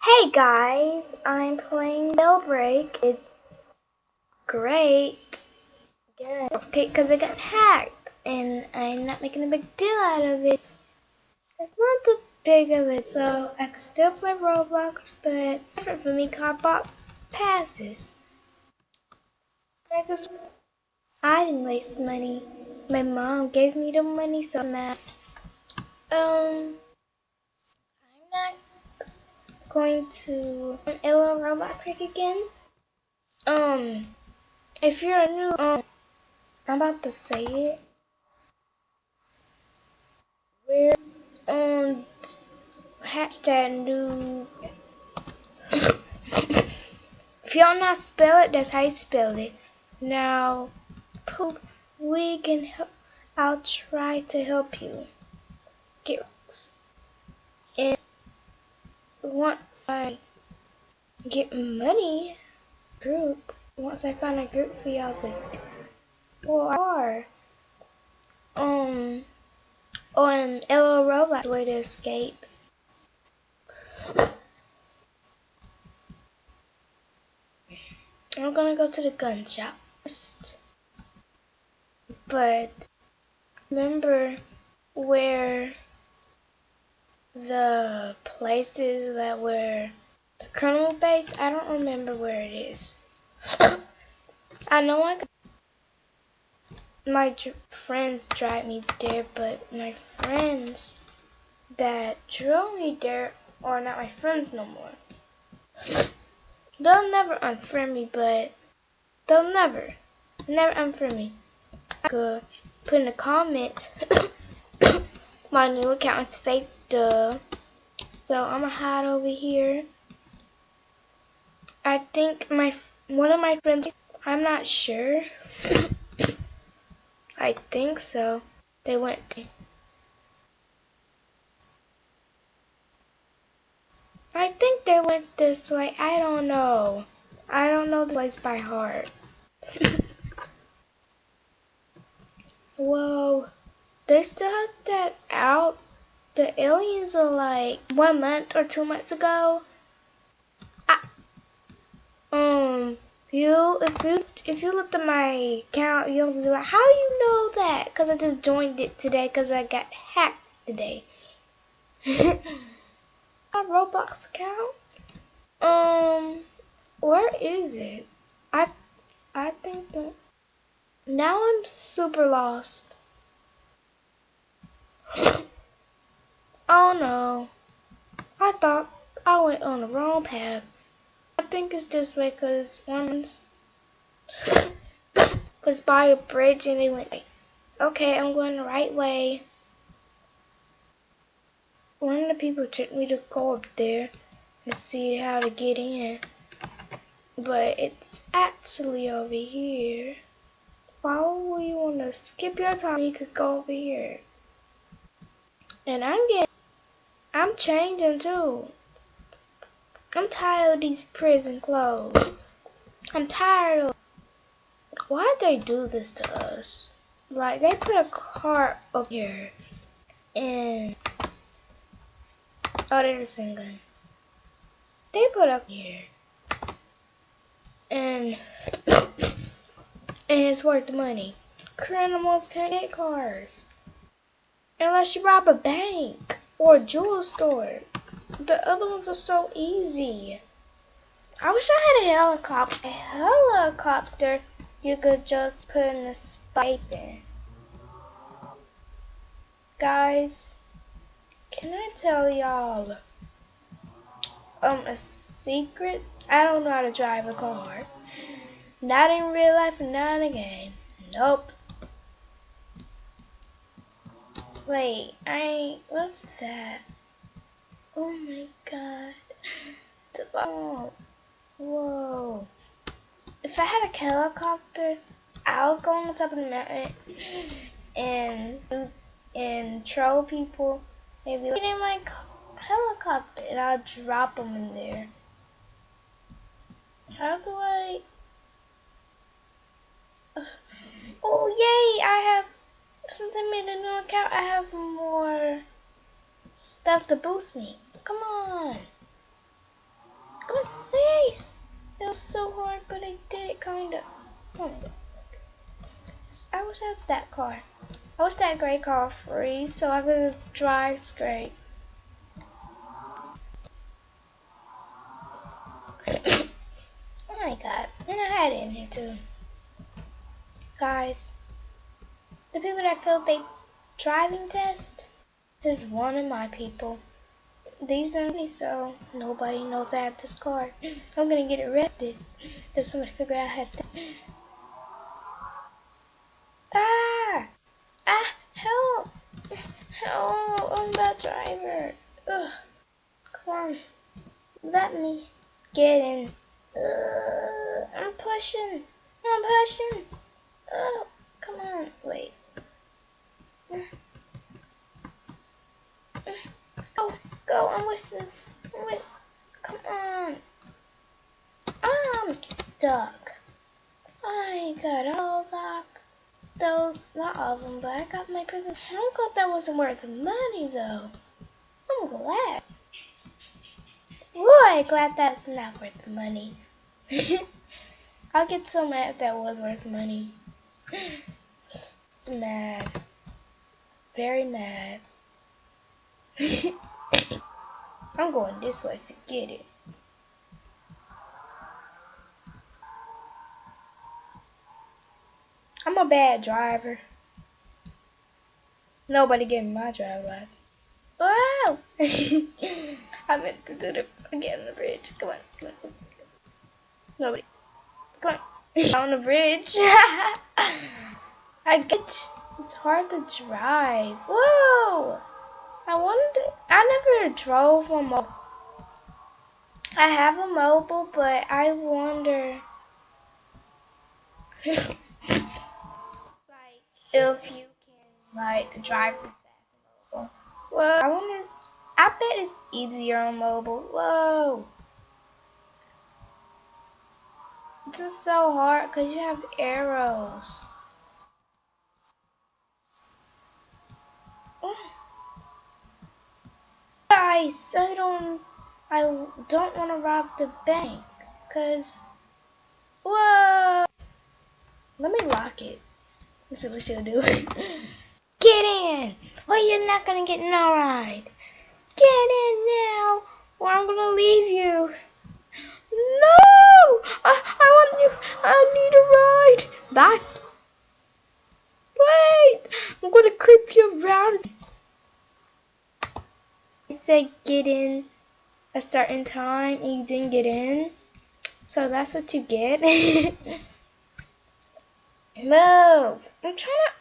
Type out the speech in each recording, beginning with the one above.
Hey guys, I'm playing Jailbreak. It's great. Yeah. Okay, because I got hacked, and I'm not making a big deal out of it. It's not that big of it, so I can still play Roblox, but it's different for me because I bought passes. I didn't waste money. My mom gave me the money, so I'm not going to LL Roblox hack again. If you're new, I'm about to say it. We're on hashtag new. If y'all not spell it, that's how you spell it. Now, we can help. I'll try to help you get rocks. And once I get money, once I find a group for y'all, like, well, on LL Roblox way to escape. I'm gonna go to the gun shop first. But remember where the places that were the criminal base? I don't remember where it is. I know my friends drive me there, but my friends that drove me there are not my friends no more. They'll never unfriend me, but they'll never unfriend me. I could put in a comment, my new account is fake, duh. So I'm gonna hide over here. I think one of my friends, I'm not sure. I think so. They went. I think they went this way. I don't know. I don't know the place by heart. Whoa. They still have that out. The aliens are like 1 month or 2 months ago. If you look at my account, you'll be like, how do you know that? Cause I just joined it today, cause I got hacked today. My Roblox account. Where is it? I think that now I'm super lost. Oh no. I thought I went on the wrong path. I think it's this way because once was by a bridge and they went, okay, I'm going the right way. One of the people took me to go up there and see how to get in. But it's actually over here. Why would you want to skip your time? You could go over here. And I'm changing too. I'm tired of these prison clothes. I'm tired of. Why'd they do this to us? Like, they put a cart up here. And. Oh, there's a singing. They put up here. And. And it's worth the money. Criminals can't get cars. Unless you rob a bank. Or a jewelry store. The other ones are so easy. I wish I had a helicopter. A helicopter you could just put in a spike in. Guys, can I tell y'all a secret? I don't know how to drive a car. Not in real life and not in a game. Nope. Wait, what's that? Oh my god. The ball. Whoa. If I had a helicopter, I would go on top of the mountain and troll people. Maybe like, in my helicopter, and I'll drop them in there. How do I? Oh yay! Since I made a new account, I have more stuff to boost me. Come on. kinda. Oh, I wish I had that car. I wish that gray car free so I could drive straight. Oh my god, and I had it in here too. Guys, the people that failed their driving test is one of my people. These are me, so nobody knows I have this car. I'm gonna get arrested if somebody figure out how to. Ah! Ah! Help! Help! I'm a bad driver. Ugh. Come on. Let me get in. I'm pushing. I'm pushing. Oh, come on. Wait. Go, go. I'm with this. I'm with. Come on. I'm stuck. I got all that. Those, not all of them, but I got my prison. I'm glad that wasn't worth the money, though. I'm glad. Boy, glad that's not worth the money. I'll get so mad if that was worth money. Mad. Very mad. I'm going this way to get it. I'm a bad driver. Nobody gave me my driver license. Wow! I meant to do the get on the bridge. Come on, come on. Nobody. Come on. On the bridge. It's hard to drive. Whoa! I never drove a mobile. I have a mobile, but I wonder like if you can like drive this fast on mobile. Well, I bet it's easier on mobile. Whoa. It's just so hard because you have arrows. Guys, I don't want to rob the bank because whoa. Let me lock it. Let's see what she'll do. Get in! Well, you're not gonna get no ride. Get in now, or I'm gonna leave you. No! I want you. I need a ride. Back. Wait! I'm gonna creep you around. You said get in a certain time and you didn't get in. So that's what you get. Move. I'm trying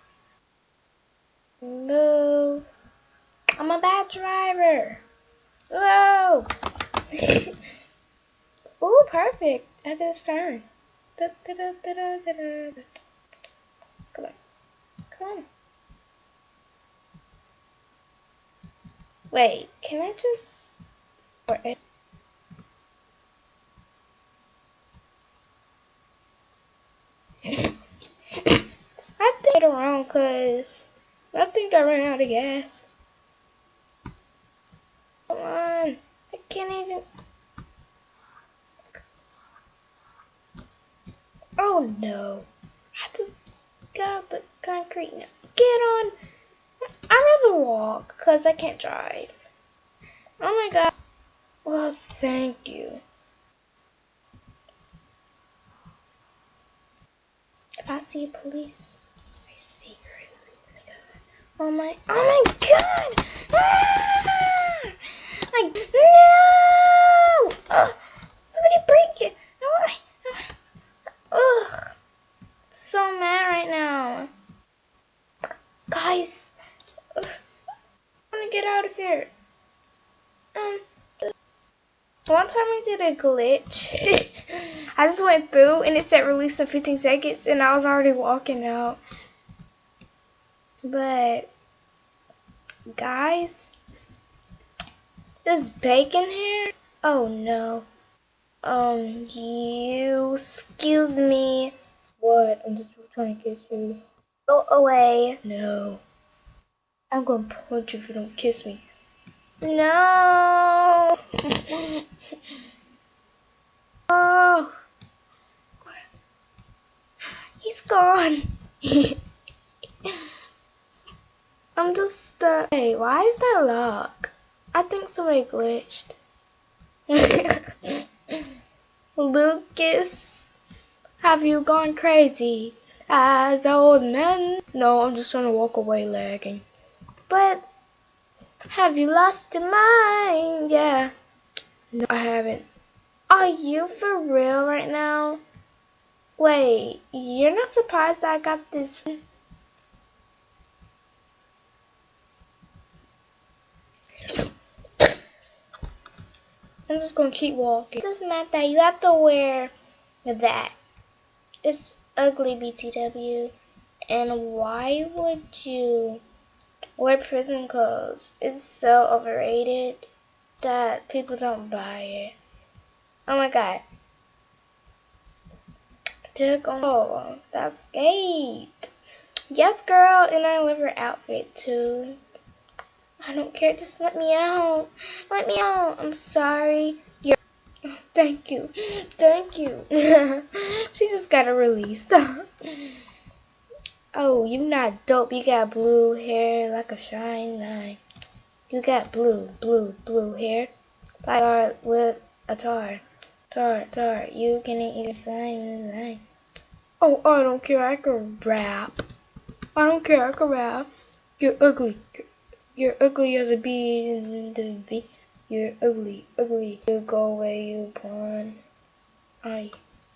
to move. I'm a bad driver. Whoa. Ooh, perfect. At this turn. Come on. Come on. Wait, can I just... I think around because I think I ran out of gas. Come on. I can't even... Oh no. I just got out the concrete now. Get on. I'd rather walk because I can't drive. Oh my god. Well, thank you. If I see police, I secretly. Oh my god! Ah! No! Somebody break it! Ugh! So mad right now. Guys, I wanna get out of here. One time I did a glitch. I just went through and it said release in 15 seconds and I was already walking out. But guys, there's bacon here. Oh no. You excuse me. What? I'm just trying to kiss you. Go away. No. I'm gonna punch you if you don't kiss me. No. Oh. It's gone. I'm just hey, why is that locked? I think somebody glitched. Lucas, have you gone crazy? As old men? No, I'm just trying to walk away lagging. But have you lost your mind? Yeah. No, I haven't. Are you for real right now? Wait, you're not surprised that I got this? I'm just gonna keep walking. It doesn't matter. You have to wear that. It's ugly, BTW. And why would you wear prison clothes? It's so overrated that people don't buy it. Oh my god. Oh, that's great. Yes, girl, and I love her outfit too. I don't care, just let me out. Let me out. I'm sorry. Thank you. Thank you. She just got a release. Oh, you not dope. You got blue hair like a shine line. You got blue hair. Like with a tar. Tar. You can eat a sign line. Oh, I don't care. I can rap. I don't care. I can rap. You're ugly. You're ugly as a bee in the bee. You're ugly. You go away, you pawn.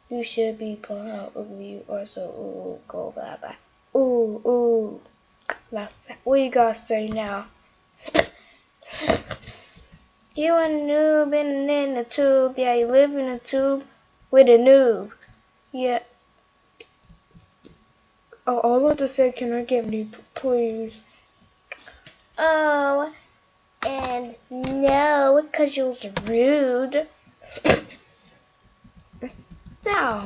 You should be pawn. How ugly you are. So, ooh, go bye bye. Ooh. What you gotta say now? You a noob in the tube. Yeah, you live in a tube with a noob. Yeah. Oh, I want to say, can I get money, please? Oh, and no, because you was rude. No,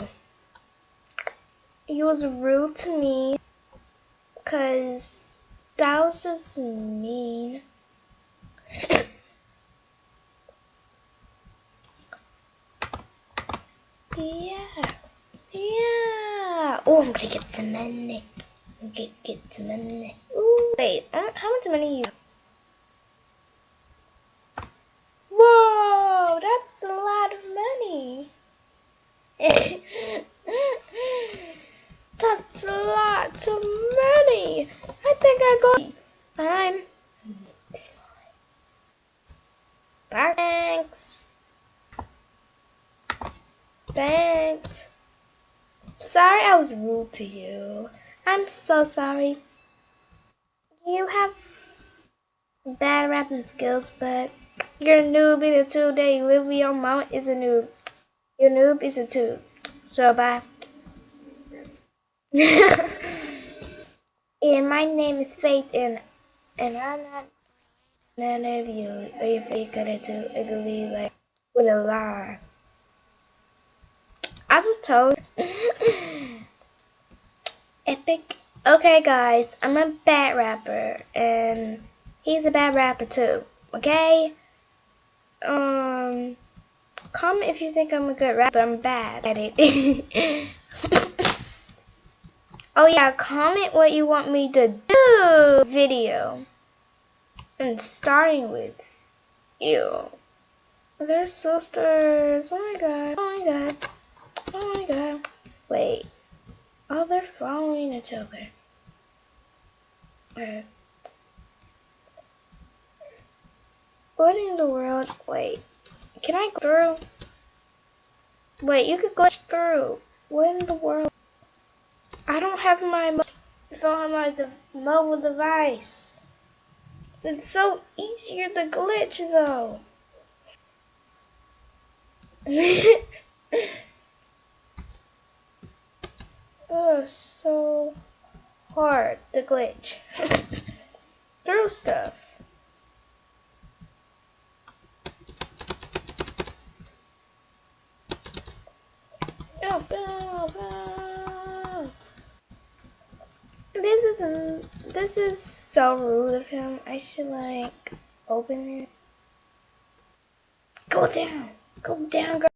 you was rude to me, because that was just mean. Yeah. Oh, I'm gonna get some money. Get some money. Ooh, wait, how much money you have? Whoa, that's a lot of money. That's a lot of money. I think I got. I'm. Thanks. Sorry I was rude to you. I'm so sorry. You have bad rapping skills, but you're a noob in a tube that you live with your mama is a noob. Your noob is a tube. So bye. And my name is Faith, and I'm not none of you. Are you fake gonna do ugly like with a lie? I just told. Epic. Okay, guys, I'm a bad rapper, and he's a bad rapper too. Okay. Comment if you think I'm a good rapper. I'm bad at it. Oh yeah, comment what you want me to do video. And starting with you. They're sisters. Oh my god. Oh my god. Oh my god. Wait. Oh, they're following each other. What in the world? Wait. Can I go through? Wait, you could glitch through. What in the world? I don't have my mobile device. It's so easier to glitch though. Oh, so hard to glitch through stuff. This is so rude of him. I should like open it. Go down, girl.